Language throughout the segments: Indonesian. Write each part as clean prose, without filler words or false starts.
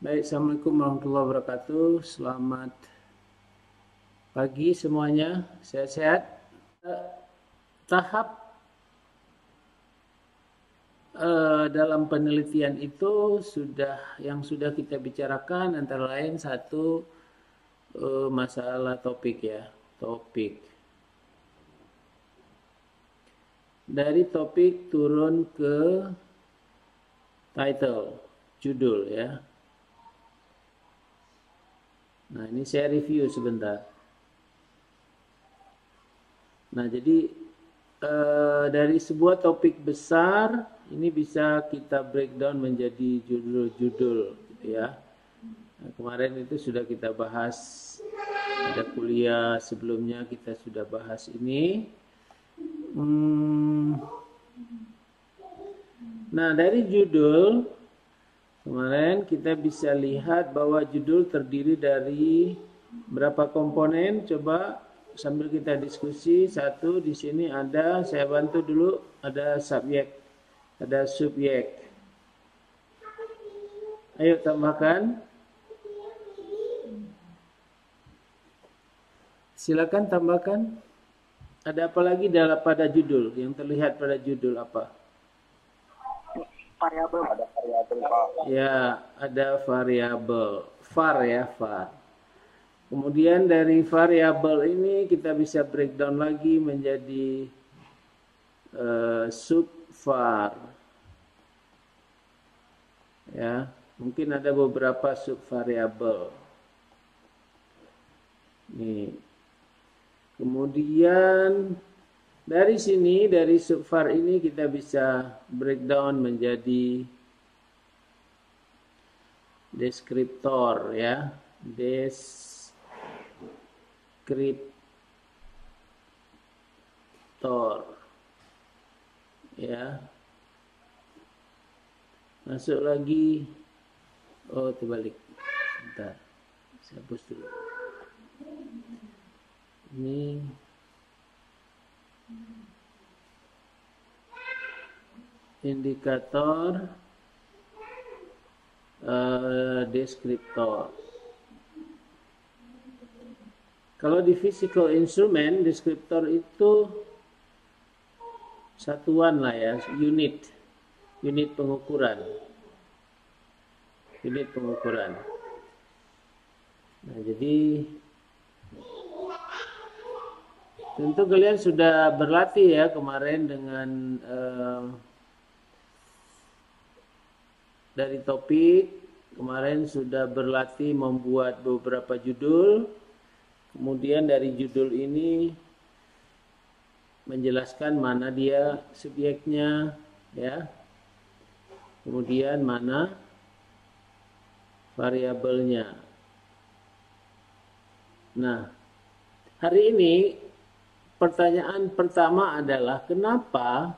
Baik, Assalamualaikum warahmatullahi wabarakatuh. Selamat pagi semuanya. Sehat-sehat. Tahap dalam penelitian itu yang sudah kita bicarakan antara lain satu masalah topik ya, topik. Dari topik turun ke title, judul ya. Nah, ini saya review sebentar. Nah, jadi dari sebuah topik besar ini bisa kita breakdown menjadi judul-judul gitu ya. Nah, kemarin itu sudah kita bahas, ada kuliah sebelumnya kita sudah bahas ini. Nah, dari judul kemarin kita bisa lihat bahwa judul terdiri dari berapa komponen. Coba sambil kita diskusi. Satu, di sini ada, saya bantu dulu, ada subjek, ada subjek. Ayo tambahkan. Silakan tambahkan. Ada apa lagi pada judul? Yang terlihat pada judul apa? Variabel. Ada variabel, Pak. Ya, ada variabel. Var ya, var. Kemudian dari variabel ini kita bisa breakdown lagi menjadi subvar. Ya, mungkin ada beberapa subvariabel. Nih. Kemudian dari sini, dari subvar ini kita bisa breakdown menjadi deskriptor ya, deskriptor ya. Masuk lagi, oh terbalik, sebentar, saya hapus dulu. Ini indikator deskriptor. Kalau di physical instrument, deskriptor itu satuan lah ya, unit pengukuran. Unit pengukuran. Nah, jadi tentu kalian sudah berlatih ya kemarin dengan dari topik. Kemarin sudah berlatih membuat beberapa judul. Kemudian dari judul ini menjelaskan mana dia subjeknya ya. Kemudian mana variabelnya. Nah, hari ini pertanyaan pertama adalah kenapa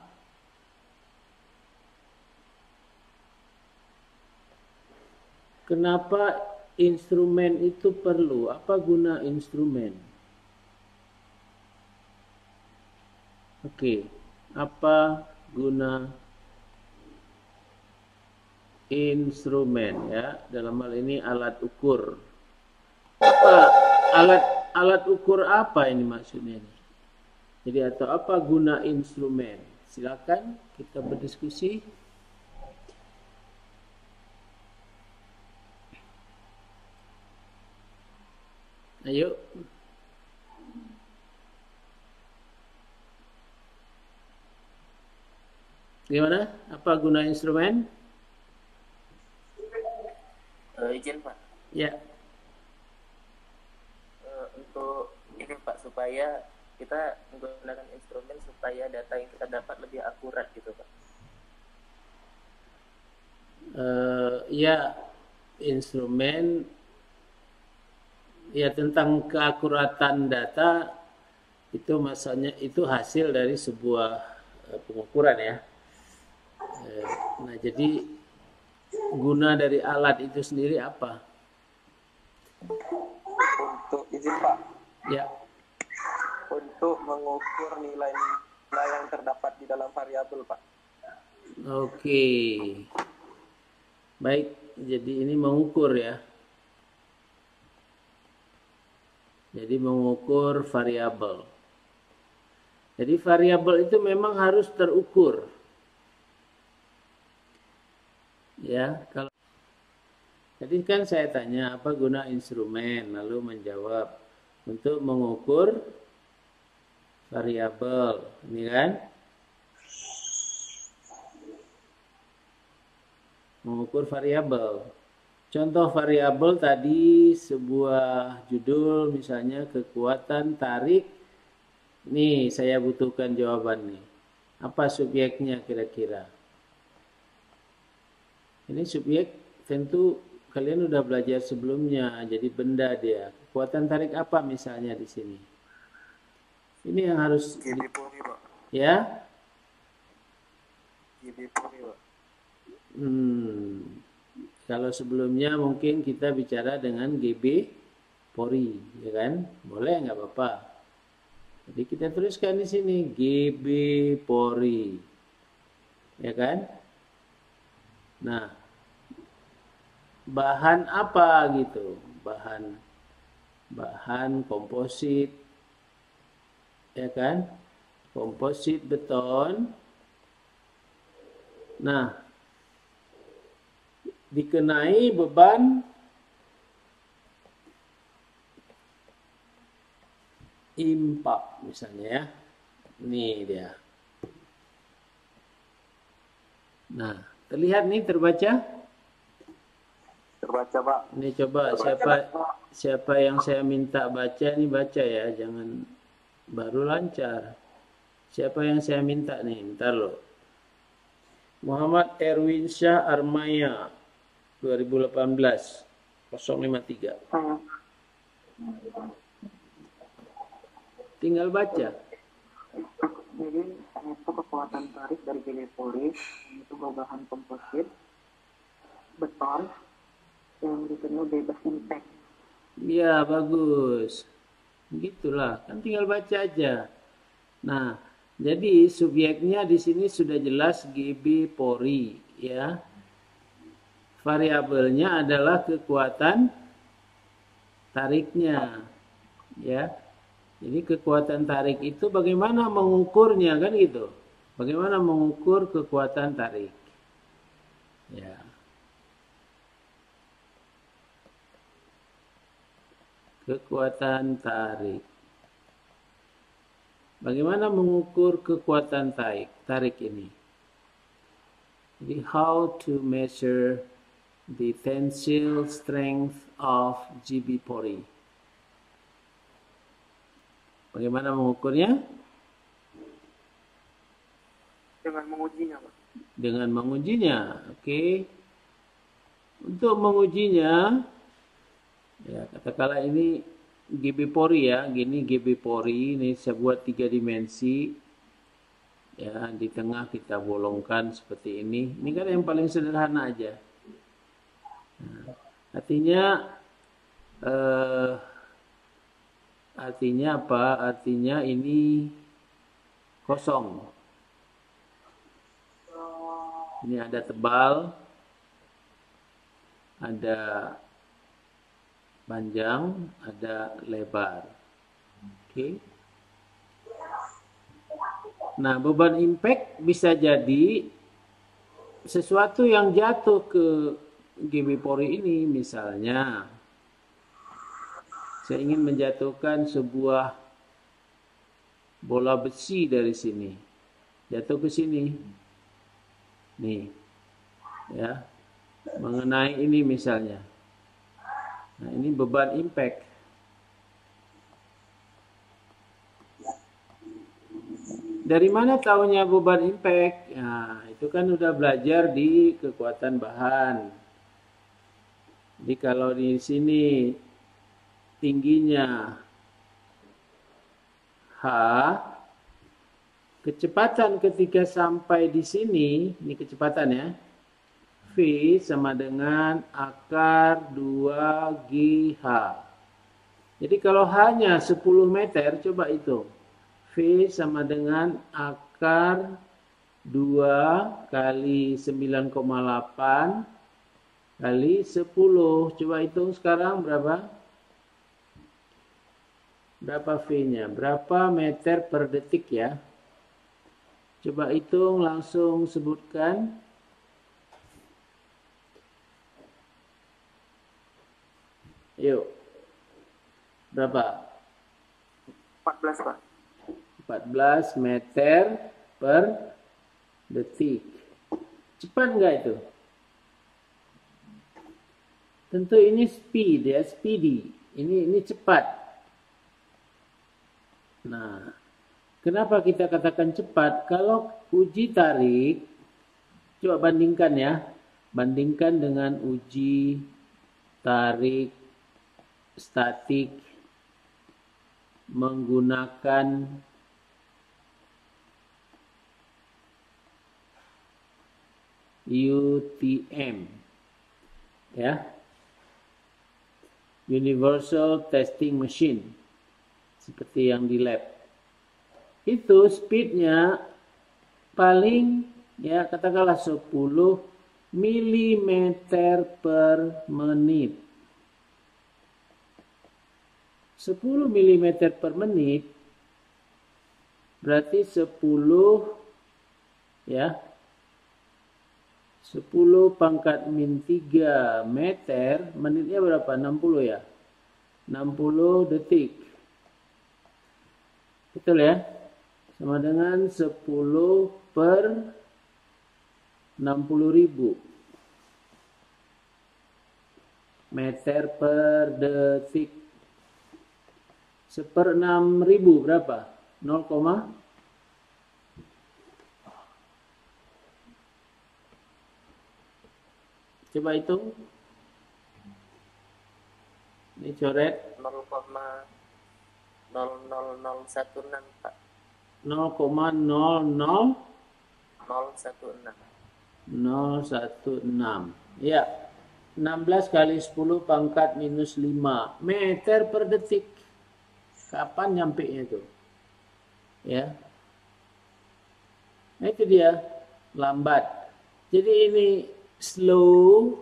instrumen itu perlu? Apa guna instrumen? Oke, apa guna instrumen ya? Dalam hal ini alat ukur. Apa alat ukur apa ini maksudnya ini? Jadi atau apa guna instrumen? Silakan kita berdiskusi. Ayo. Gimana? Apa guna instrumen? Izin, Pak. Ya. Untuk ini, Pak, supaya kita menggunakan instrumen supaya data yang kita dapat lebih akurat gitu, Pak. Ya, instrumen ya tentang keakuratan data itu maksudnya itu hasil dari sebuah pengukuran ya. Nah, jadi guna dari alat itu sendiri apa? Untuk izin, Pak. Ya. Untuk mengukur nilai yang terdapat di dalam variabel, Pak. Oke. Baik, Jadi ini mengukur ya. Jadi mengukur variabel. Jadi variabel itu memang harus terukur. Ya, kalau jadi kan saya tanya apa guna instrumen, lalu menjawab untuk mengukur variabel, ini kan? Mengukur variabel. Contoh variabel tadi sebuah judul misalnya kekuatan tarik. Nih saya butuhkan jawaban nih. Apa subjeknya kira-kira? Ini subjek tentu kalian udah belajar sebelumnya, jadi benda dia. Kekuatan tarik apa misalnya di sini? Ini yang harus GB Pori, Pak. ya. GB Pori, Pak. Kalau sebelumnya mungkin kita bicara dengan GB Pori, ya kan? Boleh nggak apa-apa. Jadi kita tuliskan di sini GB Pori, ya kan? Nah, bahan apa gitu? Bahan komposit, ya kan? Komposit beton. Nah, dikenai beban impak misalnya ya. Ini dia. Nah, terlihat nih, terbaca? Terbaca, Pak. Ini coba siapa yang saya minta baca nih baca ya, jangan baru lancar. Siapa yang saya minta nih? Bentar loh. Muhammad Erwin Syah Armaya 2018 053. Tinggal baca. Jadi itu kekuatan tarik dari GB Pori itu berbahan komposit beton yang dikenal bebas impact. Ya, bagus. Begitulah, kan tinggal baca aja. Nah, jadi subjeknya di sini sudah jelas GB Pori, ya. Variabelnya adalah kekuatan tariknya, ya. Jadi kekuatan tarik itu bagaimana mengukurnya, kan gitu. Bagaimana mengukur kekuatan tarik. Ya. Kekuatan tarik. Bagaimana mengukur kekuatan tarik ini? Jadi how to measure the tensile strength of GB Pori. Bagaimana mengukurnya? Dengan mengujinya, Pak. Dengan mengujinya, oke. Untuk mengujinya, ya katakanlah ini GB Pori ya, gini GB Pori, ini saya buat 3 dimensi. Ya, di tengah kita bolongkan seperti ini. Ini kan yang paling sederhana aja. Nah, artinya apa? Artinya ini kosong. Ini ada tebal, ada panjang, ada lebar. Oke. Nah, beban impact bisa jadi sesuatu yang jatuh ke GB Pori ini. Misalnya, saya ingin menjatuhkan sebuah bola besi dari sini. Jatuh ke sini. Nih. Ya. Mengenai ini misalnya. Nah, ini beban impact. Dari mana taunya beban impact? Nah, itu kan udah belajar di kekuatan bahan. Jadi kalau di sini tingginya H, kecepatan ketika sampai di sini, ini kecepatan ya, V sama dengan akar 2GH. Jadi kalau hanya 10 meter, coba hitung. V sama dengan akar 2 kali 9,8 kali 10. Coba hitung sekarang berapa? Berapa V-nya? Berapa meter per detik ya? Coba hitung, langsung sebutkan. Yuk. Berapa? 14, Pak. 14 meter per detik. Cepat nggak itu? Tentu ini speed ya, speedy. Ini cepat. Nah, kenapa kita katakan cepat? Kalau uji tarik, coba bandingkan ya. Bandingkan dengan uji tarik statik menggunakan UTM ya, Universal Testing Machine, seperti yang di lab. Itu speednya paling ya katakanlah 10 mm per menit. 10 mm per menit berarti 10 ya, 10 pangkat min 3 meter, menitnya berapa? 60 ya? 60 detik. Betul ya? Sama dengan 10 per 60.000 meter per detik. 1/6000 berapa? 0, coba hitung. Ini coret 0,00016 Pak. 0,00016. 016. Ya, 16 kali 10 pangkat minus 5 meter per detik. Kapan nyampe itu? Ya. Nah, itu dia, lambat. Jadi ini slow,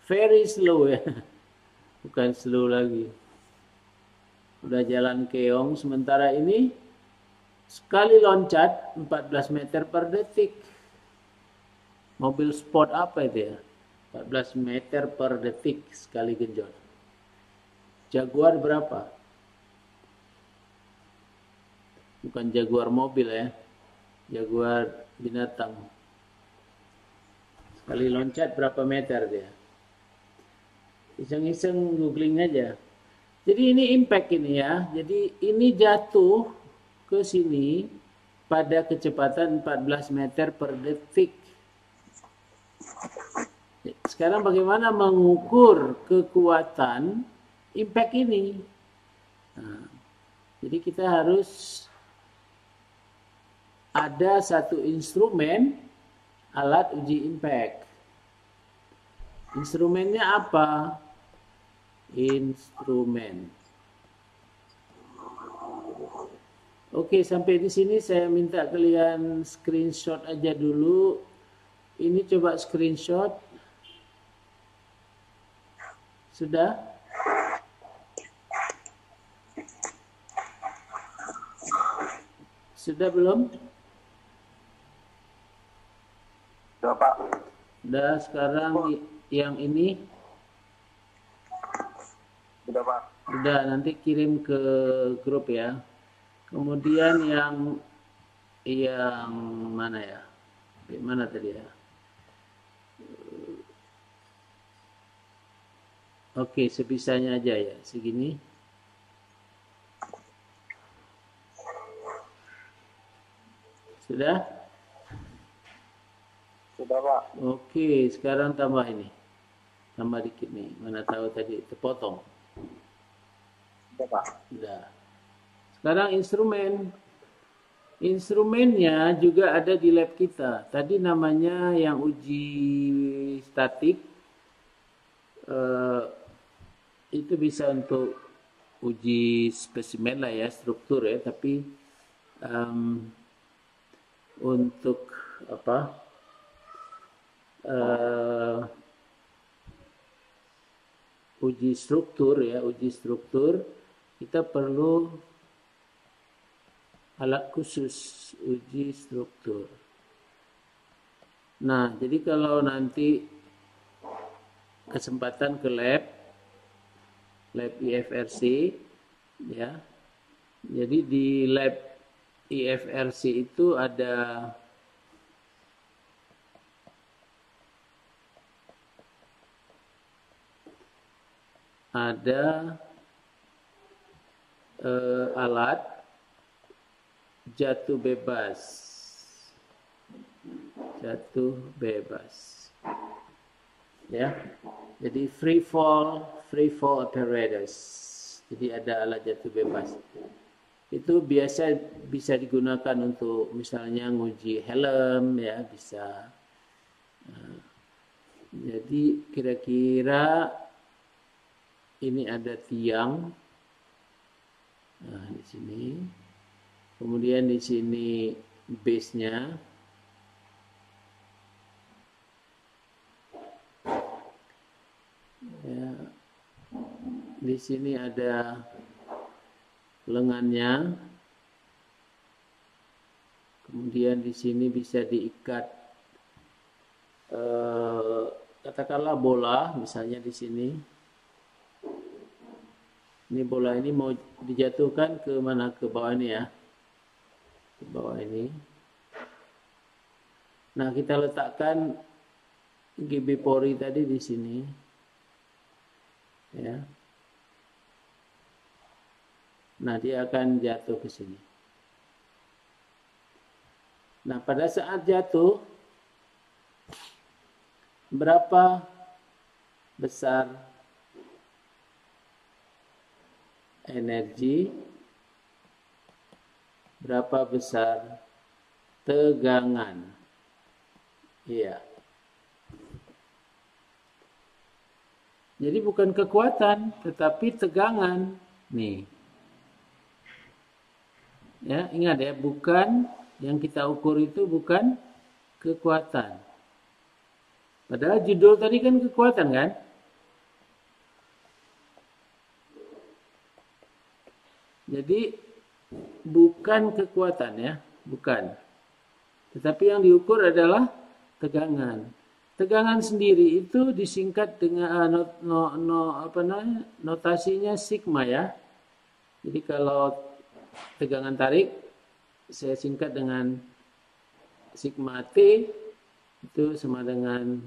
very slow ya. Bukan slow lagi. Udah jalan keong, sementara ini sekali loncat 14 meter per detik. Mobil sport apa itu ya? 14 meter per detik sekali genjot. Jaguar berapa? Bukan Jaguar mobil ya. Jaguar binatang. Sekali loncat berapa meter dia? Iseng-iseng googling aja. Jadi ini impact ini ya. Jadi ini jatuh ke sini pada kecepatan 14 meter per detik. Sekarang bagaimana mengukur kekuatan impact ini? Nah, jadi kita harus ada satu instrumen alat uji impact. Instrumennya apa? Instrumen. Oke, sampai di sini saya minta kalian screenshot aja dulu. Ini coba screenshot. Sudah? Sudah belum? Sudah, Pak. Sudah, sekarang yang ini. Sudah, Pak. Sudah, nanti kirim ke grup ya. Kemudian yang mana ya? Mana tadi ya? Oke, sebisanya aja ya, segini. Sudah? Sudah, Pak. Oke, sekarang tambah ini. Tambah dikit nih, mana tahu tadi terpotong. Sudah, Pak. Sudah. Sekarang instrumen. Instrumennya juga ada di lab kita. Tadi namanya yang uji statik. Itu bisa untuk uji spesimen lah ya, struktur ya. Tapi untuk apa? uji struktur ya, uji struktur, kita perlu alat khusus uji struktur. Nah, jadi kalau nanti kesempatan ke lab IFRC ya. Jadi di lab IFRC itu ada alat jatuh bebas. Ya. Jadi free fall apparatus. Jadi ada alat jatuh bebas. Itu biasa bisa digunakan untuk misalnya nguji helm ya, bisa. Jadi kira-kira ini ada tiang. Nah, di sini. Kemudian di sini base-nya. Ya. Di sini ada lengannya. Kemudian di sini bisa diikat katakanlah bola, misalnya di sini. Ini bola ini mau dijatuhkan ke mana? Ke bawah ini ya. Ke bawah ini. Nah, kita letakkan GB pori tadi di sini. Ya. Nah, dia akan jatuh ke sini. Nah, pada saat jatuh, berapa besar energi, berapa besar tegangan? Iya. Jadi bukan kekuatan, tetapi tegangan. Nih. Ya, ingat ya, bukan yang kita ukur itu bukan kekuatan. Padahal judul tadi kan kekuatan kan? Jadi bukan kekuatan ya, bukan. Tetapi yang diukur adalah tegangan. Tegangan sendiri itu disingkat dengan notasinya sigma ya. Jadi kalau tegangan tarik saya singkat dengan sigma T, itu sama dengan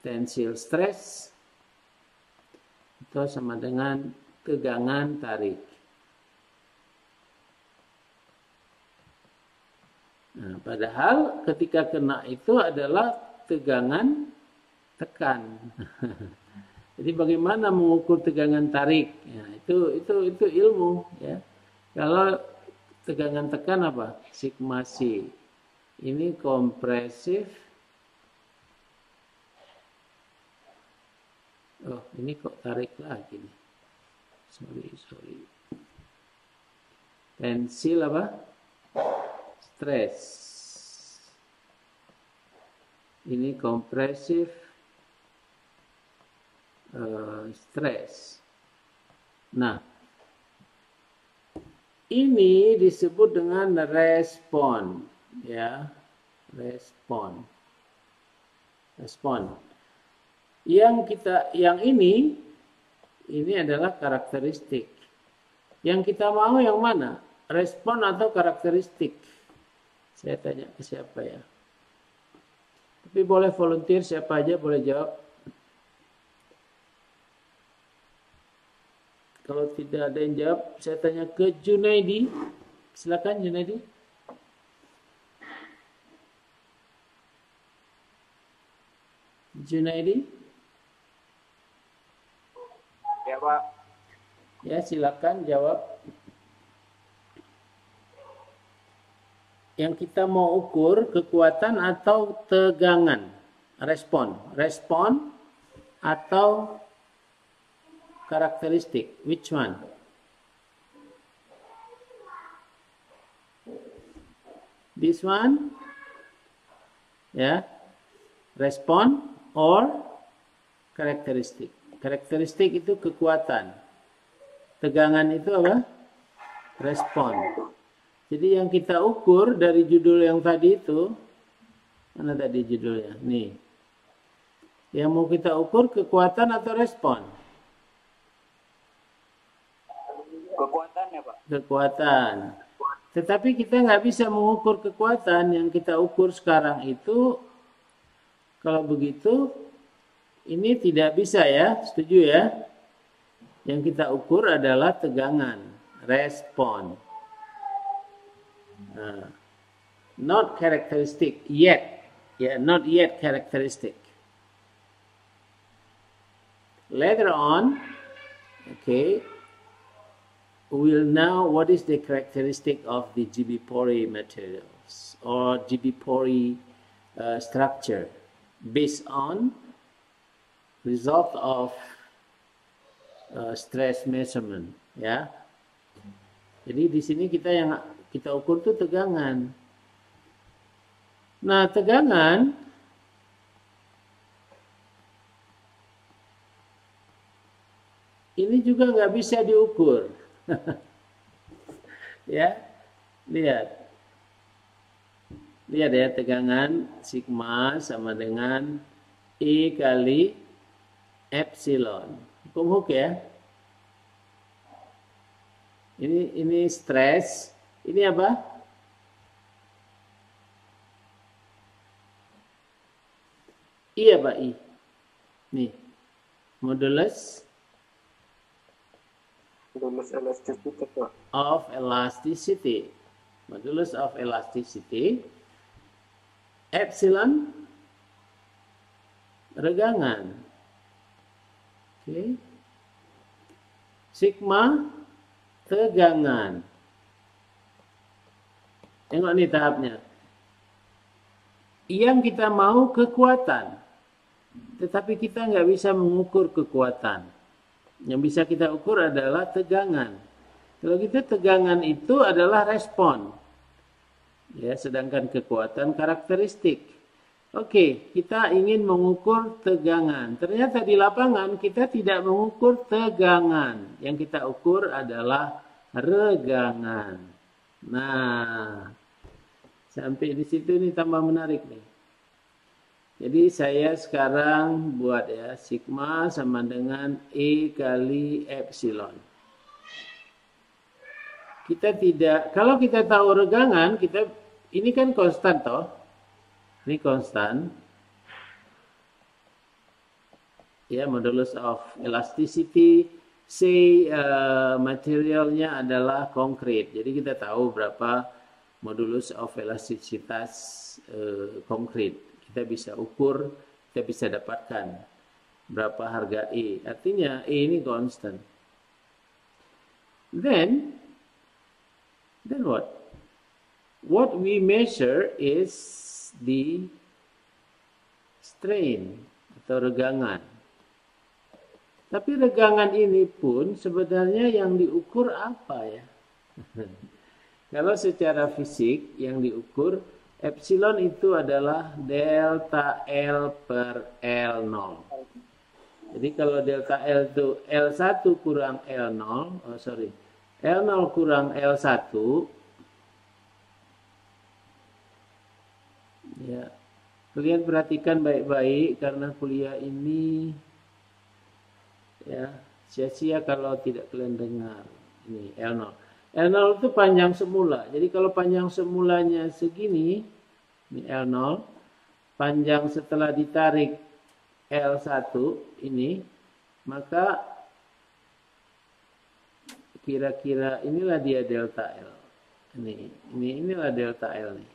tensile stress atau sama dengan tegangan tarik. Nah, padahal ketika kena itu adalah tegangan tekan. Jadi bagaimana mengukur tegangan tarik? Ya, itu ilmu ya. Kalau tegangan tekan apa? Sigma C. Ini kompresif. Oh, ini kok tarik lagi nih. Sorry. Tensil apa? Stress. Ini kompresif stress. Nah, ini disebut dengan respon, ya, respon. Yang ini adalah karakteristik. Yang kita mau yang mana? Respon atau karakteristik? Saya tanya ke siapa ya? Tapi boleh volunteer, siapa aja boleh jawab. Kalau tidak ada yang jawab, saya tanya ke Junaidi. Silakan Junaidi. Junaidi. Ya, Pak. Ya, silakan jawab. Yang kita mau ukur kekuatan atau tegangan? Respon atau karakteristik? Which one? This one? Ya. Respon or karakteristik? Karakteristik itu kekuatan. Tegangan itu apa? Respon. Jadi yang kita ukur dari judul yang tadi itu, mana tadi judulnya? Nih. Yang mau kita ukur kekuatan atau respon? Kekuatannya, Pak. Kekuatan. Tetapi kita nggak bisa mengukur kekuatan. Yang kita ukur sekarang itu, kalau begitu, ini tidak bisa ya, setuju ya? Yang kita ukur adalah tegangan, respon. Not characteristic yet. Yeah, not yet characteristic. Later on, okay, we'll know what is the characteristic of the GB pori materials or GB pori structure based on result of stress measurement, ya. Jadi di sini yang kita ukur tuh tegangan. Nah, tegangan ini juga nggak bisa diukur. Ya, lihat ya, tegangan sigma sama dengan E kali epsilon. Hukum Hooke ya. Ini stres. Ini apa? I apa I? Nih. Modulus elasticity, Pak. of elasticity. Modulus of elasticity. Epsilon regangan. Oke. Sigma tegangan. Tengok nih tahapnya. Yang kita mau kekuatan. Tetapi kita nggak bisa mengukur kekuatan. Yang bisa kita ukur adalah tegangan. Kalau kita tegangan itu adalah respon. Ya, sedangkan kekuatan karakteristik. Oke, kita ingin mengukur tegangan. Ternyata di lapangan kita tidak mengukur tegangan. Yang kita ukur adalah regangan. Nah, sampai di situ ini tambah menarik nih. Jadi saya sekarang buat ya, sigma sama dengan E kali epsilon. Kita tidak, kalau kita tahu regangan, ini kan konstan toh. Ini konstan. Ya, modulus of elasticity. Materialnya adalah konkret. Jadi kita tahu berapa modulus of elastisitas konkret. Kita bisa ukur, kita bisa dapatkan berapa harga E. Artinya E ini konstan. Then what? What we measure is the strain atau regangan. Tapi regangan ini pun sebenarnya yang diukur apa ya? Kalau secara fisik yang diukur epsilon itu adalah delta L per L0. Jadi kalau delta L itu L1 kurang L0, L0 kurang L1, ya, kalian perhatikan baik-baik karena kuliah ini ya sia-sia kalau tidak kalian dengar. Ini L0. L0 itu panjang semula. Jadi kalau panjang semulanya segini, ini L0, panjang setelah ditarik L1 ini, maka kira-kira inilah dia delta L. Inilah delta L nih.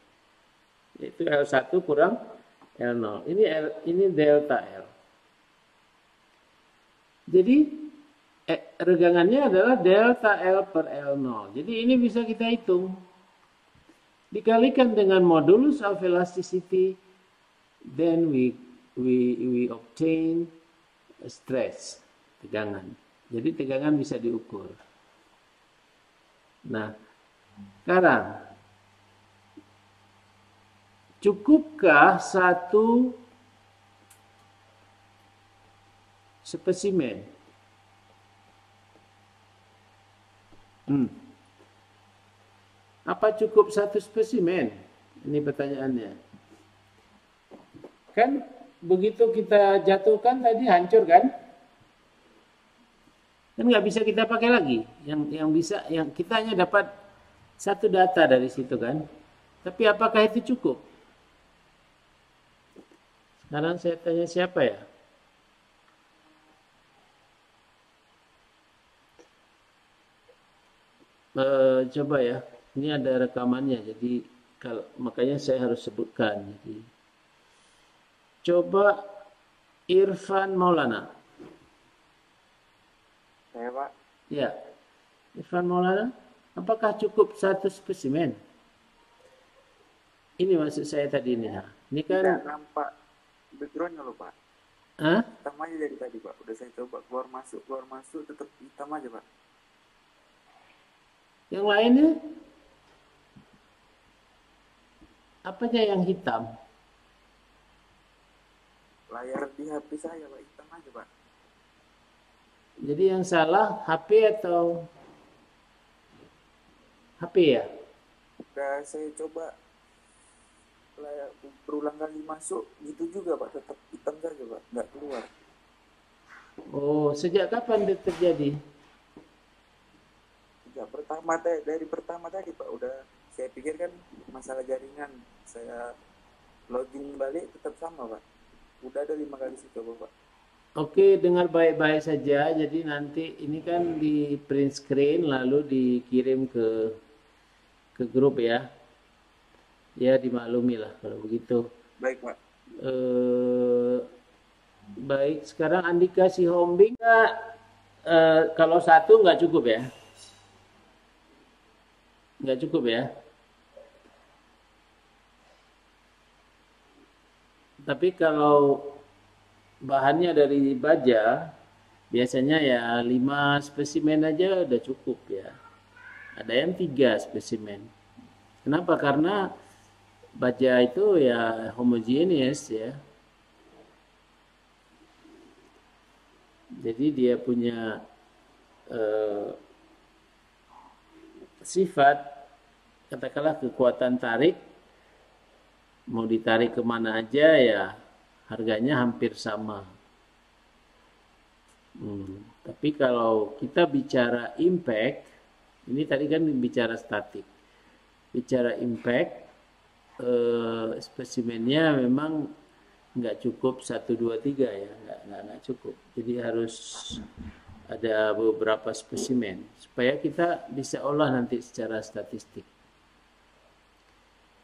Yaitu L1 kurang L0. Ini delta L. Jadi regangannya adalah delta L per L0. Jadi ini bisa kita hitung. Dikalikan dengan modulus of elasticity, then we obtain stress, tegangan. Jadi tegangan bisa diukur. Nah, sekarang cukupkah spesimen. Apa cukup satu spesimen? Ini pertanyaannya. Kan begitu kita jatuhkan tadi hancur kan? Kan nggak bisa kita pakai lagi. Yang kita hanya dapat satu data dari situ kan. Tapi apakah itu cukup? Sekarang saya tanya siapa ya? Coba ya. Ini ada rekamannya. Jadi makanya saya harus sebutkan. Jadi, coba Irfan Maulana. Saya Pak. Ya, Irfan Maulana. Apakah cukup satu spesimen? Ini maksud saya tadi ini. Ini kan. Tidak nampak backgroundnya loh Pak. Hah? Hitam aja dari tadi Pak. Udah saya coba keluar masuk tetap hitam aja Pak. Yang lainnya? Apanya yang hitam? Layar di HP saya Pak, hitam aja Pak. Jadi yang salah HP atau HP ya? Udah saya coba layar berulang kali masuk gitu juga Pak, tetap hitam saja Pak, nggak keluar. Oh, sejak kapan itu terjadi? Sejak dari pertama tadi Pak, udah saya pikir kan masalah jaringan, saya login balik tetap sama Pak. Udah ada 5 kali saya coba Pak. Oke, dengar baik-baik saja. Jadi nanti ini kan di print screen lalu dikirim ke grup ya. Ya dimaklumi lah kalau begitu. Baik Pak. Baik, sekarang Andika Sihombing. Kalau satu nggak cukup ya? Nggak cukup ya? Tapi kalau bahannya dari baja, biasanya ya 5 spesimen aja udah cukup ya. Ada yang 3 spesimen. Kenapa? Karena baja itu ya homogeneous ya. Jadi dia punya sifat, katakanlah kekuatan tarik, mau ditarik kemana aja ya harganya hampir sama. Tapi kalau kita bicara impact, ini tadi kan bicara statik. Bicara impact, spesimennya memang nggak cukup 1, 2, 3 ya, nggak cukup. Jadi harus ada beberapa spesimen supaya kita bisa olah nanti secara statistik.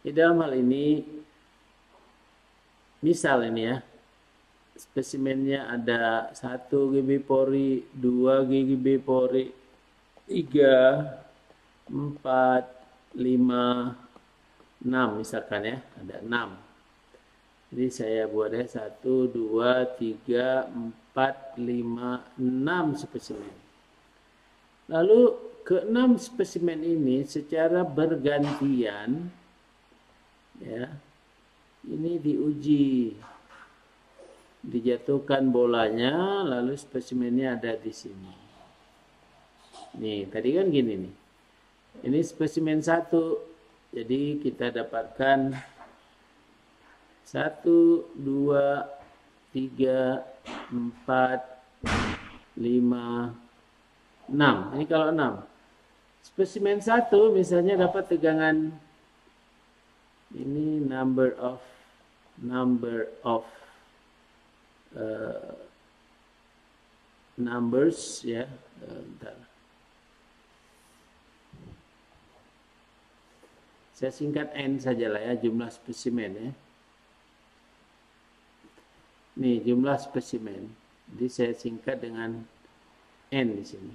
Di dalam hal ini, misal ini ya, spesimennya ada 1 GB pori, 2 GB pori, 3, 4, 5, 6 misalkan ya, ada 6. Jadi saya buatnya 1, 2, 3, 4, 5, 6 spesimen. Lalu ke-6 spesimen ini secara bergantian ya, ini diuji, dijatuhkan bolanya, lalu spesimennya ada di sini. Nih, tadi kan gini nih. Ini spesimen 1, jadi kita dapatkan 1, 2, 3, 4, 5, 6. Ini kalau 6. Spesimen 1 misalnya dapat tegangan, ini number of numbers ya. Bentar. Saya singkat N sajalah ya, jumlah spesimen ya. Nih jumlah spesimen. Jadi saya singkat dengan N di sini.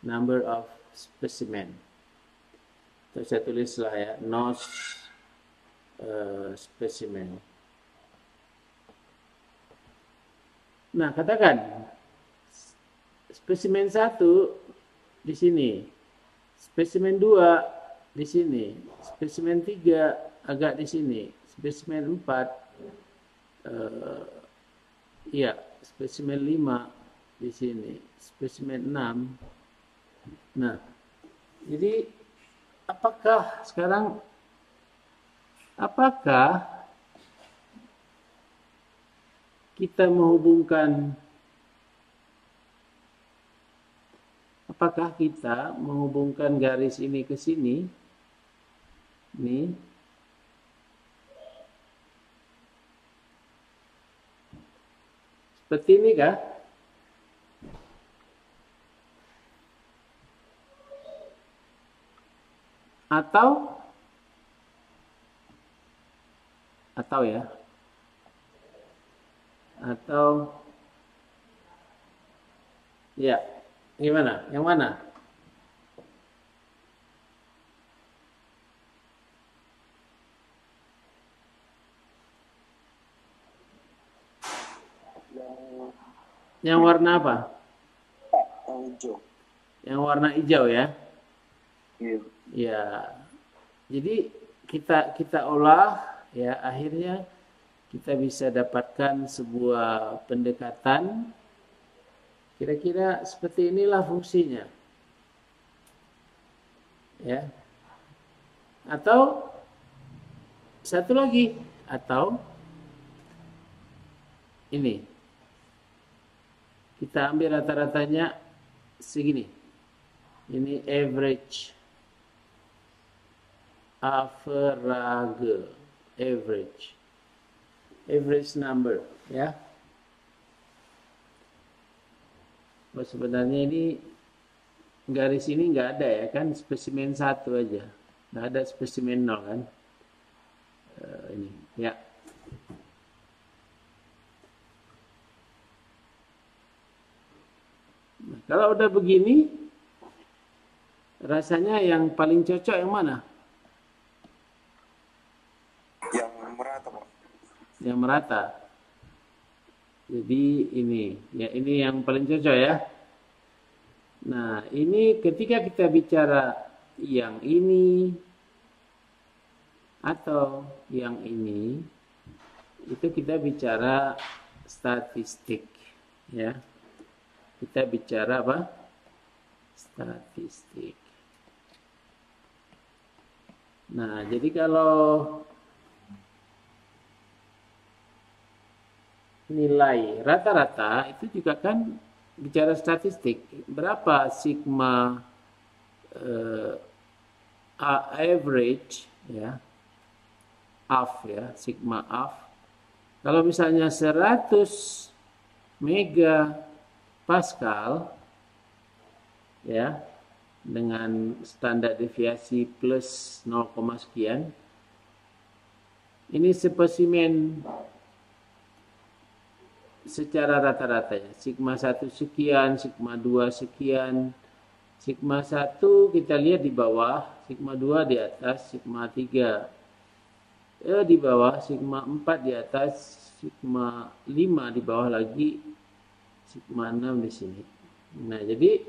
Number of specimen. Terus saya tulislah ya, NOS specimen. Nah, katakan spesimen 1 di sini, spesimen 2 di sini, spesimen 3 agak di sini, spesimen 4 iya spesimen 5 di sini, spesimen 6. Nah, jadi apakah kita menghubungkan garis ini ke sini? Nih. Seperti ini kah? Atau ya? Atau ya, gimana? Yang mana? Yang warna apa? Yang hijau. Yang warna hijau ya? Iya. Ya. Jadi kita olah ya, akhirnya kita bisa dapatkan sebuah pendekatan kira-kira seperti inilah fungsinya. Ya. Atau satu lagi, atau ini. Kita ambil rata-ratanya segini. Ini average number ya. Oh, sebenarnya ini garis ini nggak ada ya kan, spesimen 1 aja, nggak ada spesimen 0 kan. Ini ya. Nah, kalau udah begini, rasanya yang paling cocok yang mana? Yang merata, Pak. Yang merata. Jadi ini yang paling cocok ya. Nah, ini ketika kita bicara yang ini atau yang ini, itu kita bicara statistik ya. Kita bicara apa? Statistik. Nah, jadi kalau nilai rata-rata itu juga kan bicara statistik. Berapa sigma average ya? Af ya, sigma af. Kalau misalnya 100 mega Pascal ya, dengan standar deviasi plus 0, sekian, ini spesimen secara rata-rata ya, sigma 1 sekian, sigma 2 sekian, sigma 1 kita lihat di bawah, sigma 2 di atas, sigma 3 di bawah, sigma 4 di atas, sigma 5 di bawah lagi, sigma 6 di sini. Nah, jadi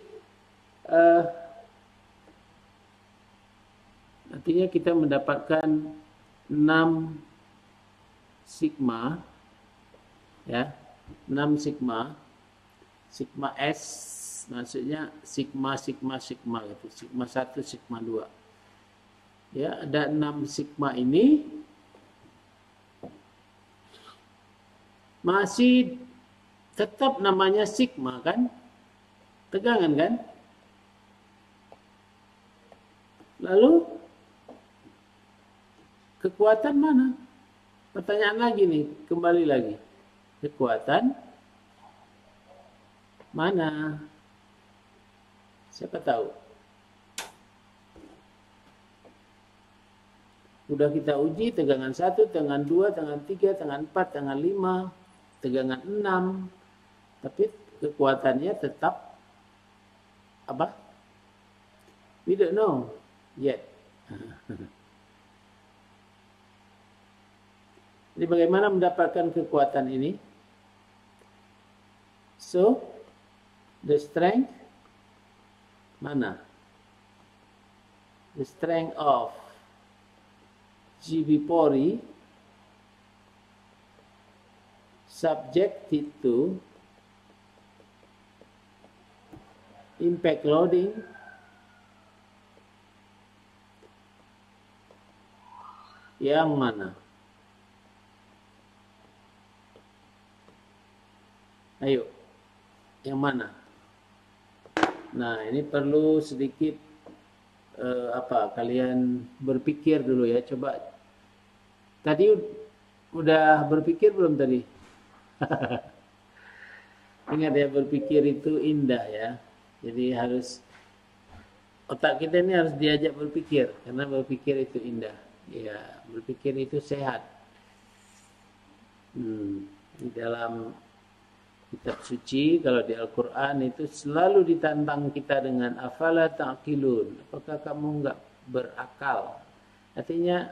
artinya kita mendapatkan 6 sigma ya, 6 sigma. Sigma S maksudnya sigma gitu. Sigma 1, sigma 2. Ya, ada 6 sigma ini masih tetap namanya sigma kan? Tegangan kan? Lalu kekuatan mana? Pertanyaan lagi nih, kembali lagi. Kekuatan mana? Siapa tahu? Udah kita uji tegangan 1, tegangan 2, tegangan 3, tegangan 4, tegangan 5, tegangan 6. Tapi kekuatannya tetap apa? We don't know yet. Jadi bagaimana mendapatkan kekuatan ini? So, the strength mana? The strength of GV Pori subjected to Impact loading. Yang mana? Ayo. Yang mana? Nah, ini perlu sedikit kalian berpikir dulu ya. Coba. Tadi udah berpikir belum tadi? Ingat ya, berpikir itu indah ya. Jadi harus otak kita ini harus diajak berpikir, karena berpikir itu indah. Ya, berpikir itu sehat. Di dalam kitab suci, kalau di Al-Quran itu selalu ditantang kita dengan afala ta'qilun. Apakah kamu enggak berakal? Artinya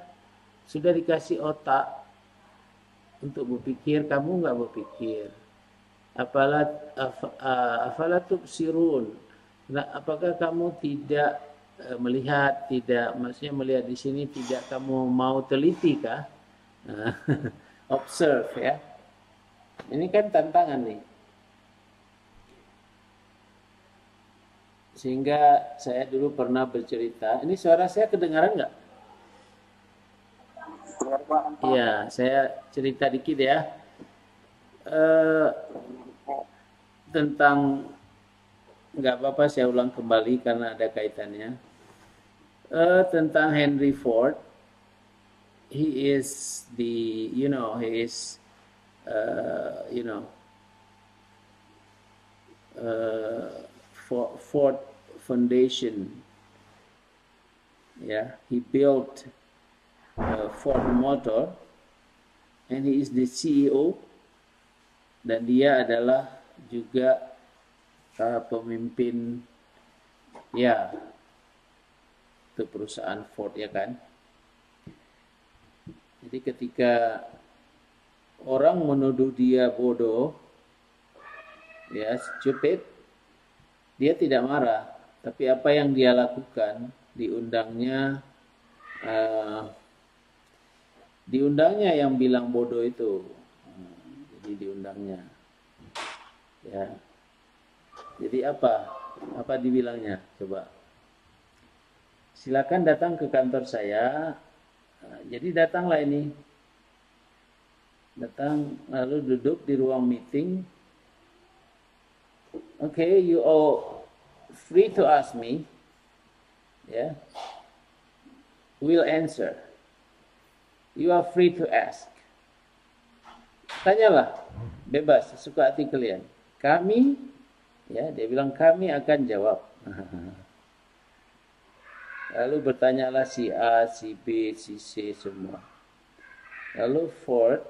sudah dikasih otak untuk berpikir, kamu enggak berpikir. Afala tubsirun. Apakah kamu tidak melihat, maksudnya melihat di sini tidak kamu mau teliti kah? Observe ya. Ini kan tantangan nih. Sehingga saya dulu pernah bercerita. Ini suara saya kedengaran nggak? Iya, saya cerita dikit ya. Tentang, nggak apa-apa saya ulang kembali karena ada kaitannya. Tentang Henry Ford. He is Ford Foundation. Yeah, he built Ford Motor, and he is the CEO. Dan dia adalah juga pemimpin ya untuk perusahaan Ford ya kan. Jadi ketika orang menuduh dia bodoh, ya stupid, dia tidak marah. Tapi apa yang dia lakukan, diundangnya yang bilang bodoh itu. Jadi diundangnya. Ya. Jadi apa dibilangnya? Coba. Silakan datang ke kantor saya. Jadi datanglah ini. Datang lalu duduk di ruang meeting. Okay, you all free to ask me. Yeah. We'll answer. You are free to ask. Tanyalah, bebas, sesuka hati kalian. Kami, ya, dia bilang kami akan jawab. Lalu bertanyalah si A, si B, si C semua. Lalu Ford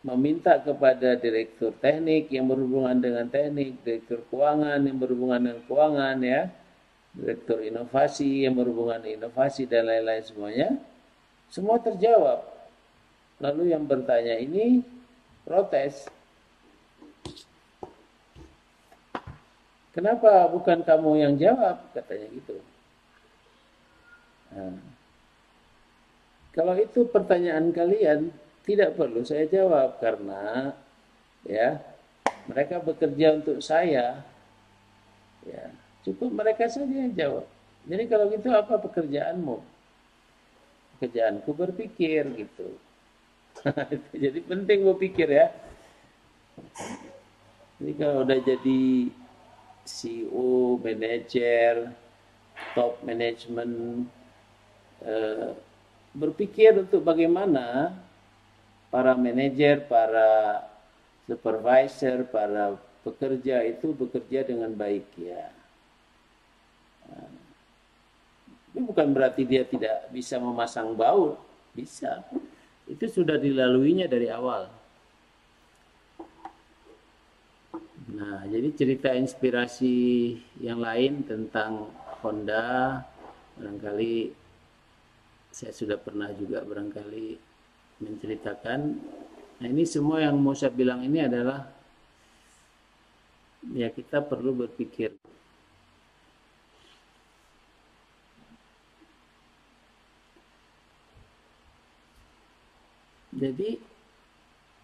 meminta kepada direktur teknik yang berhubungan dengan teknik, direktur keuangan yang berhubungan dengan keuangan, ya, direktur inovasi yang berhubungan dengan inovasi dan lain-lain semuanya. Semua terjawab. Lalu yang bertanya ini protes. Kenapa bukan kamu yang jawab? Katanya gitu. Nah, kalau itu pertanyaan kalian, tidak perlu saya jawab karena ya mereka bekerja untuk saya. Ya, cukup mereka saja yang jawab. Jadi kalau gitu apa pekerjaanmu? Pekerjaanku berpikir gitu. Jadi penting berpikir ya. Jadi kalau udah jadi CEO, manajer, top management, berpikir untuk bagaimana para manajer, para supervisor, para pekerja itu bekerja dengan baik ya. Itu bukan berarti dia tidak bisa memasang baut, bisa. Itu sudah dilaluinya dari awal. Nah, jadi cerita inspirasi yang lain tentang Honda, barangkali saya sudah pernah juga barangkali menceritakan. Nah, ini semua yang mau saya bilang ini adalah ya kita perlu berpikir. Jadi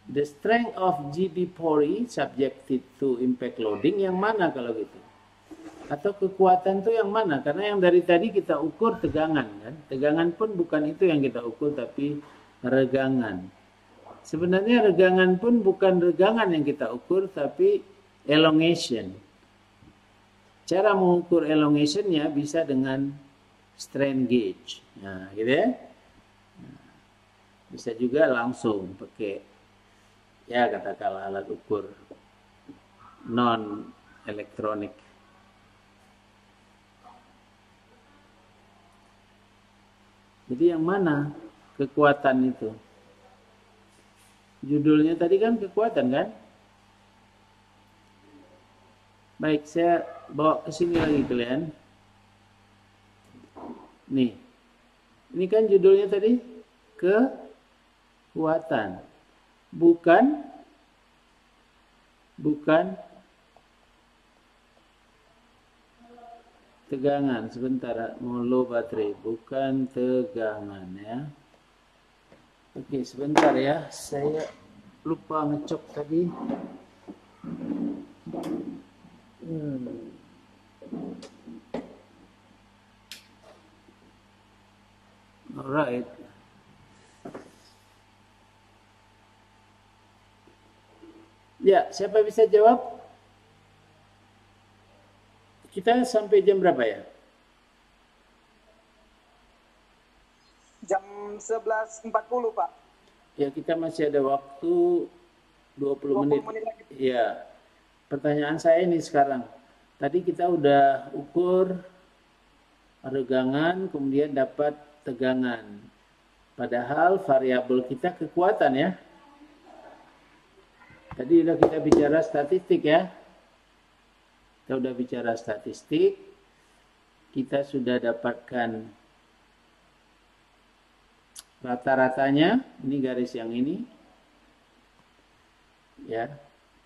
The strength of GB pori subjected to impact loading yang mana kalau gitu? Atau kekuatan itu yang mana? Karena yang dari tadi kita ukur tegangan kan. Tegangan pun bukan itu yang kita ukur tapi regangan. Sebenarnya regangan pun bukan regangan yang kita ukur tapi elongation. Cara mengukur elongationnya bisa dengan strain gauge. Nah, gitu ya. Bisa juga langsung pakai ya katakanlah alat ukur non elektronik. Jadi yang mana kekuatan itu? Judulnya tadi kan kekuatan kan? Baik, saya bawa ke sini lagi kalian. Nih. Ini kan judulnya tadi kekuatan. Bukan tegangan. Sebentar, mau low baterai, bukan tegangan ya. Oke, sebentar ya. Saya lupa ngecok tadi. Alright. Ya, siapa bisa jawab? Kita sampai jam berapa ya? Jam 11.40, Pak. Ya, kita masih ada waktu 20 menit. lagi. Ya. Pertanyaan saya ini sekarang. Tadi kita udah ukur regangan, kemudian dapat tegangan. Padahal variabel kita kekuatan ya. Tadi udah kita bicara statistik ya. Kita udah bicara statistik. Kita sudah dapatkan rata-ratanya. Ini garis yang ini. Ya.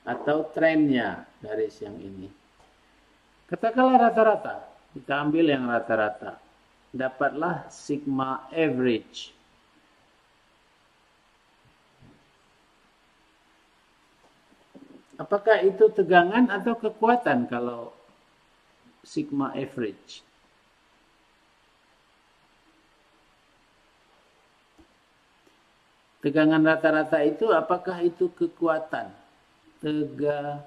Atau trennya garis yang ini. Katakanlah rata-rata. Kita ambil yang rata-rata. Dapatlah sigma average. Apakah itu tegangan atau kekuatan kalau sigma average? Tegangan rata-rata itu apakah itu kekuatan? Tegangan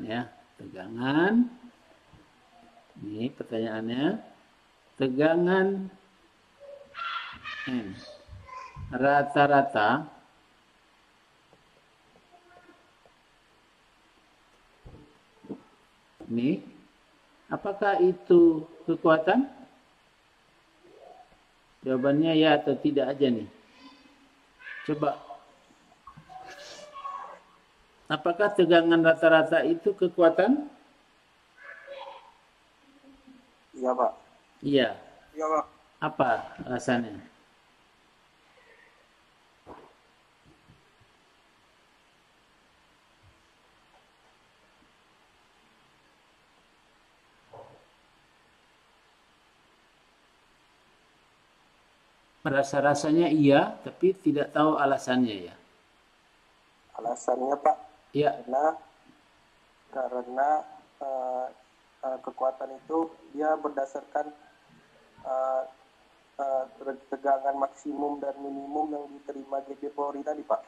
ya. Tegangan. Ini pertanyaannya. Tegangan N. Rata-rata ini apakah itu kekuatan? Jawabannya ya atau tidak aja nih. Coba. Apakah tegangan rata-rata itu kekuatan? Iya, Pak. Iya. Iya, Pak. Apa alasannya? Rasa-rasanya iya, tapi tidak tahu alasannya ya. Alasannya, Pak, Ya, karena kekuatan itu dia berdasarkan tegangan maksimum dan minimum yang diterima GB Polri tadi, Pak.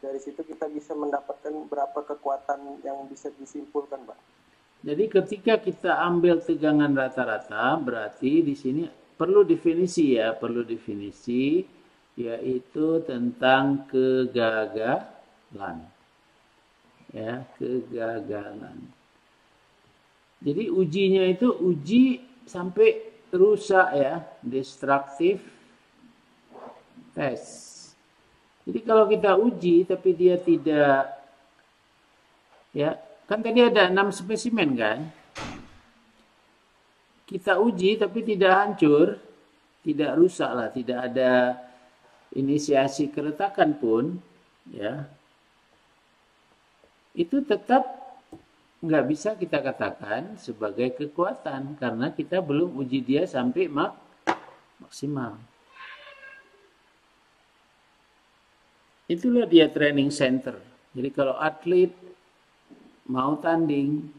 Dari situ kita bisa mendapatkan berapa kekuatan yang bisa disimpulkan, Pak. jadi ketika kita ambil tegangan rata-rata, berarti di sini perlu definisi ya, perlu definisi, yaitu tentang kegagalan. Ya, kegagalan. Jadi ujinya itu uji sampai rusak ya, destructive test. Jadi kalau kita uji tapi dia tidak, ya kan tadi ada 6 spesimen kan? Kita uji tapi tidak hancur, tidak rusak lah, tidak ada inisiasi keretakan pun, ya. Itu tetap nggak bisa kita katakan sebagai kekuatan karena kita belum uji dia sampai maksimal. Itulah dia training center. Jadi kalau atlet mau tanding,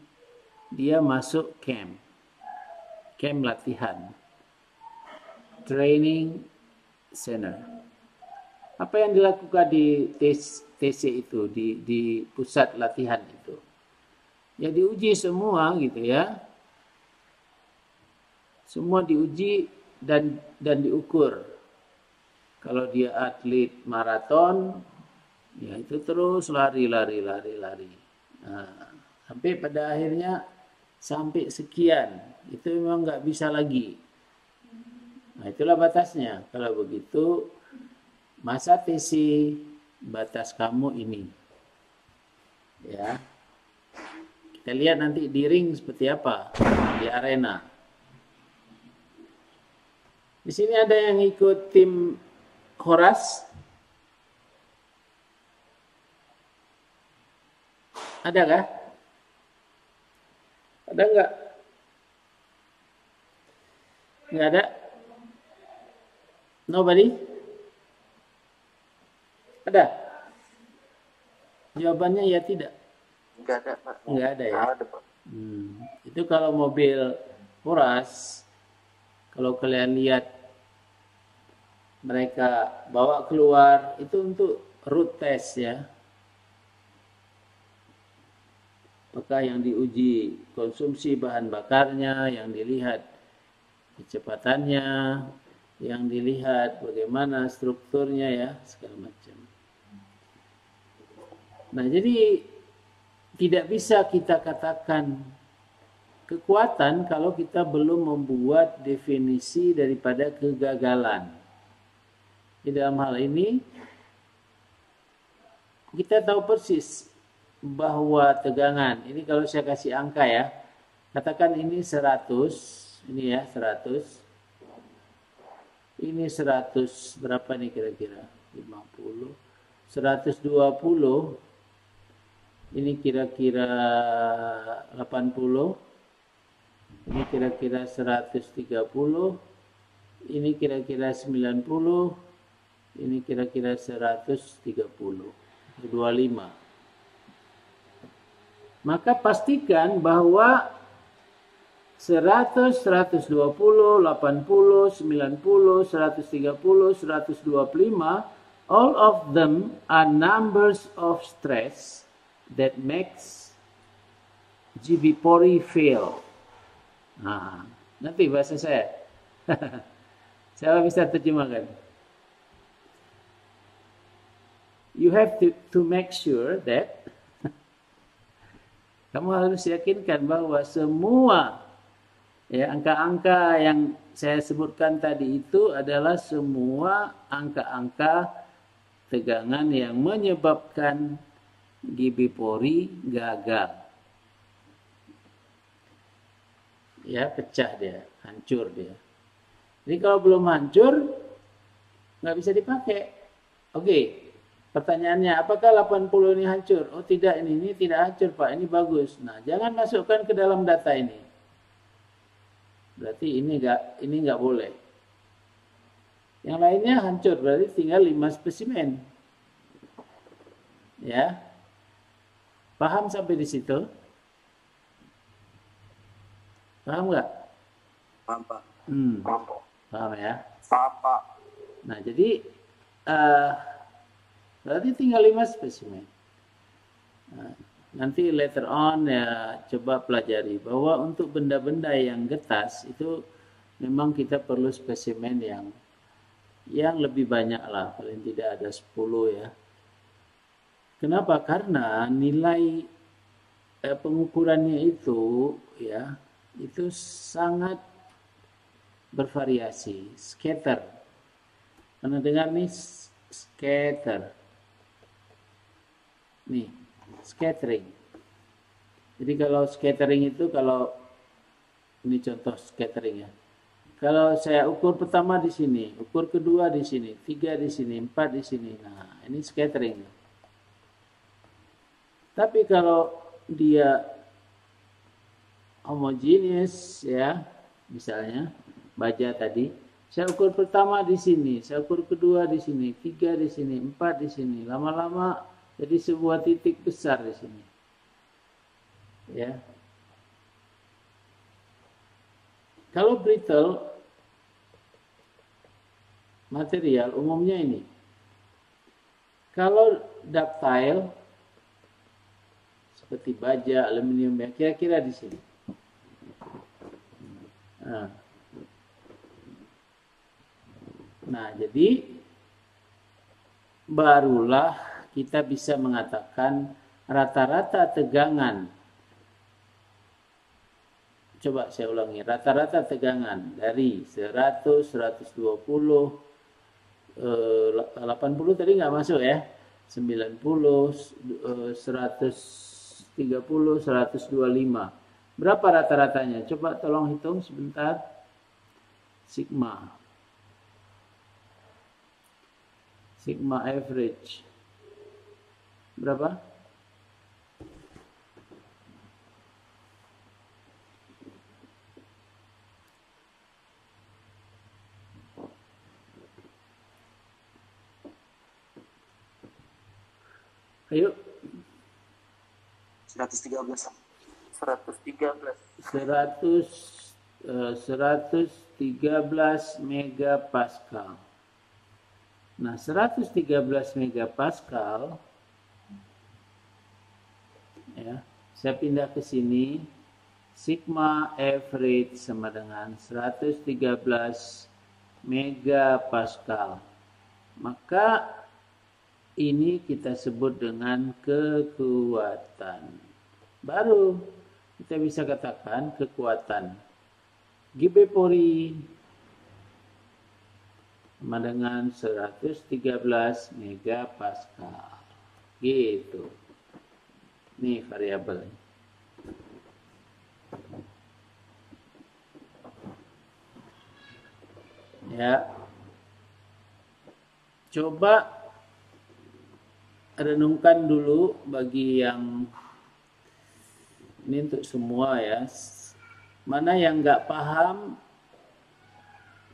dia masuk camp latihan, training center. Apa yang dilakukan di TC itu, di pusat latihan itu? Ya diuji semua gitu ya. Semua diuji dan diukur. Kalau dia atlet maraton, ya itu terus lari. Nah, sampai pada akhirnya sampai sekian, itu memang nggak bisa lagi. Nah itulah batasnya. Kalau begitu, masa TC batas kamu ini. Ya, kita lihat nanti di ring seperti apa, di arena. Di sini ada yang ikut tim Horas? Ada kah? Ada enggak? Enggak ada? Nobody? Ada? Jawabannya ya tidak. Enggak ada, Pak. Enggak ada ya? Nggak ada, Pak. Itu kalau mobil Horas, kalau kalian lihat mereka bawa keluar itu untuk road test ya. Apakah yang diuji konsumsi bahan bakarnya, yang dilihat kecepatannya, yang dilihat bagaimana strukturnya ya, segala macam. Nah, jadi tidak bisa kita katakan kekuatan kalau kita belum membuat definisi daripada kegagalan. Di dalam hal ini kita tahu persis bahwa tegangan, ini kalau saya kasih angka ya, katakan ini 100, ini ya 100, ini 100, berapa nih kira-kira? 50, 120, ini kira-kira 80, ini kira-kira 130, ini kira-kira 90, ini kira-kira 130, 25. Maka pastikan bahwa 100, 120, 80, 90, 130, 125, all of them are numbers of stress that makes GB Pori fail. Nah, nanti bahasa saya. Siapa bisa terjemahkan? You have to make sure that kamu harus yakinkan bahwa semua ya angka-angka yang saya sebutkan tadi itu adalah semua angka-angka tegangan yang menyebabkan GB Pori gagal. Ya, pecah dia, hancur dia. Jadi kalau belum hancur, nggak bisa dipakai. Oke. Pertanyaannya, apakah 80 ini hancur? Oh tidak, ini tidak hancur Pak, ini bagus. Nah, jangan masukkan ke dalam data ini. Berarti ini nggak boleh. Yang lainnya hancur, berarti tinggal 5 spesimen. Ya, paham sampai di situ? Paham nggak? Paham, Pak. Paham ya? Paham, Pak. Nah, jadi berarti tinggal 5 spesimen. Nah, nanti later on ya coba pelajari bahwa untuk benda-benda yang getas itu memang kita perlu spesimen yang lebih banyak lah, paling tidak ada 10 ya. Kenapa? Karena nilai pengukurannya itu ya itu sangat bervariasi, scatter. Pernah dengar nih scatter? Nih, scattering. Jadi kalau scattering itu, kalau ini contoh scattering ya. Kalau saya ukur pertama di sini, ukur kedua di sini, 3 di sini, 4 di sini. Nah, ini scattering. Tapi kalau dia homogeneous ya, misalnya baja tadi, Saya ukur pertama di sini, saya ukur kedua di sini, 3 di sini, 4 di sini. Lama-lama jadi sebuah titik besar di sini. Ya. Kalau brittle material umumnya ini. Kalau ductile seperti baja, aluminium ya, kira-kira di sini. Nah, jadi barulah kita bisa mengatakan rata-rata tegangan. Coba saya ulangi, rata-rata tegangan dari 100, 120, 80 tadi nggak masuk ya, 90, 130, 125. Berapa rata-ratanya? Coba tolong hitung sebentar. Sigma average. Berapa? Ayo. 113. 113 megapascal. Nah, 113 megapascal ya. Saya pindah ke sini. Sigma average sama dengan 113 megapascal. Maka ini kita sebut dengan kekuatan. Baru kita bisa katakan kekuatan GB pori sama dengan 113 megapascal. Gitu. Ini variabel. Ya. Coba renungkan dulu bagi yang ini untuk semua ya. Mana yang nggak paham,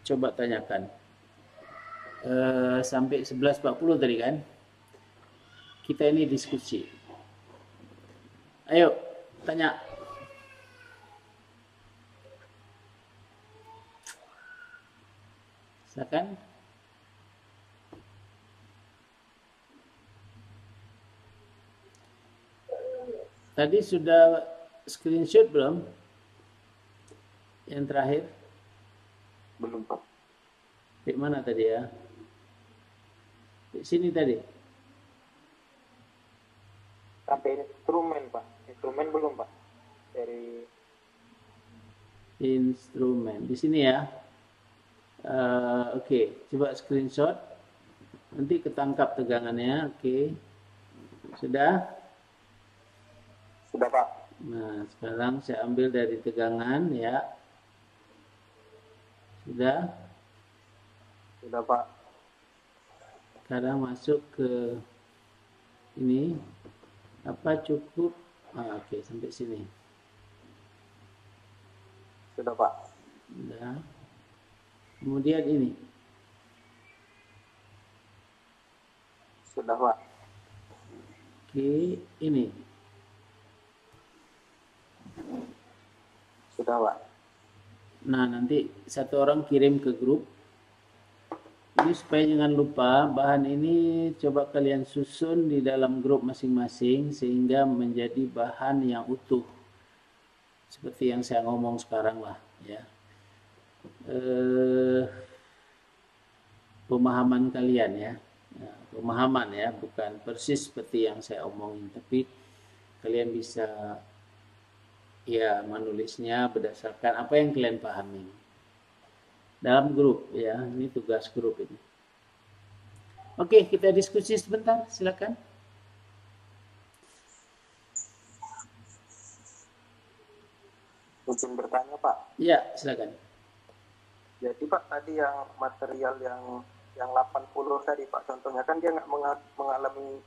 coba tanyakan. Sampai 11.40 tadi kan. Kita ini diskusi. Ayo, tanya. Silakan. Tadi sudah screenshot belum? Yang terakhir? Belum, Pak. Di mana tadi ya? Di sini tadi. Sampai instrumen, Pak. Instrumen belum, Pak. Dari Instrumen. Di sini ya. Oke. Coba screenshot. Nanti ketangkap tegangannya. Oke. Sudah? Sudah, Pak. Nah, sekarang saya ambil dari tegangan ya. Sudah? Sudah, Pak. Sekarang masuk ke ini. Apa cukup? Oke, sampai sini. Sudah, Pak. Sudah. Kemudian ini. Sudah, Pak. Oke, ini. Sudah, Pak. Nah, nanti satu orang kirim ke grup. Ini supaya jangan lupa, bahan ini coba kalian susun di dalam grup masing-masing sehingga menjadi bahan yang utuh. Seperti yang saya ngomong sekarang lah, ya. Pemahaman kalian ya. Pemahaman ya, bukan persis seperti yang saya omongin, tapi kalian bisa ya menulisnya berdasarkan apa yang kalian pahami. Dalam grup ya, ini tugas grup ini. Oke, kita diskusi sebentar, silakan. Izin bertanya, Pak. Ya, silakan. Jadi, Pak, tadi yang material yang 80 tadi, Pak, contohnya kan dia nggak mengalami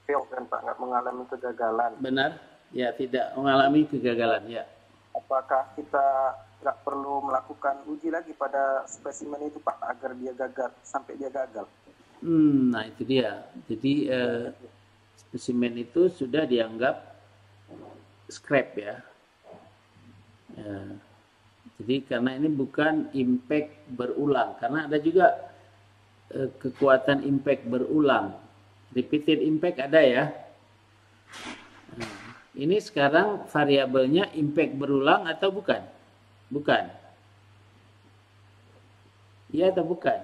fail kan, Pak, nggak mengalami kegagalan. Benar? Ya, tidak mengalami kegagalan, ya. Apakah kita nggak perlu melakukan uji lagi pada spesimen itu Pak agar dia gagal sampai dia gagal. Nah itu dia. Jadi spesimen itu sudah dianggap scrap ya. Jadi karena ini bukan impact berulang, karena ada juga kekuatan impact berulang. Repeated impact ada ya. Ini sekarang variabelnya impact berulang atau bukan? Bukan. Iya atau bukan?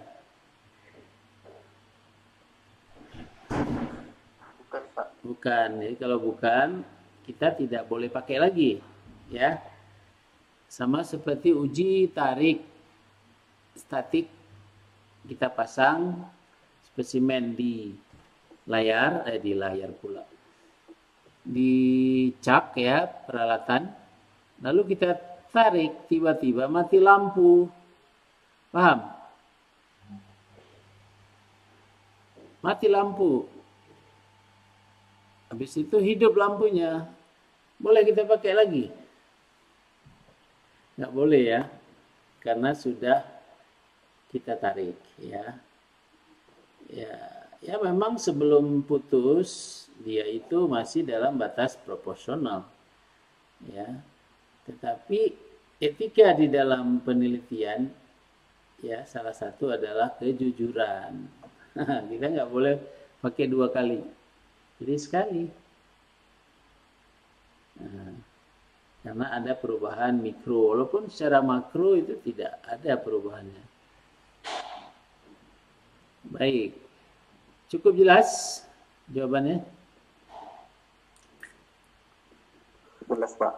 Bukan Pak. Bukan. Jadi kalau bukan, kita tidak boleh pakai lagi, ya. Sama seperti uji tarik statik, kita pasang spesimen di layar pula, di cak ya peralatan, lalu kita tarik, tiba-tiba mati lampu, paham? Mati lampu, habis itu hidup lampunya, boleh kita pakai lagi? Nggak boleh ya, karena sudah kita tarik ya. Ya memang sebelum putus dia itu masih dalam batas proporsional ya. Tetapi etika di dalam penelitian ya salah satu adalah kejujuran. Kita nggak boleh pakai 2 kali, jadi sekali. Karena ada perubahan mikro, walaupun secara makro itu tidak ada perubahannya. Baik, cukup jelas jawabannya? Jelas Pak.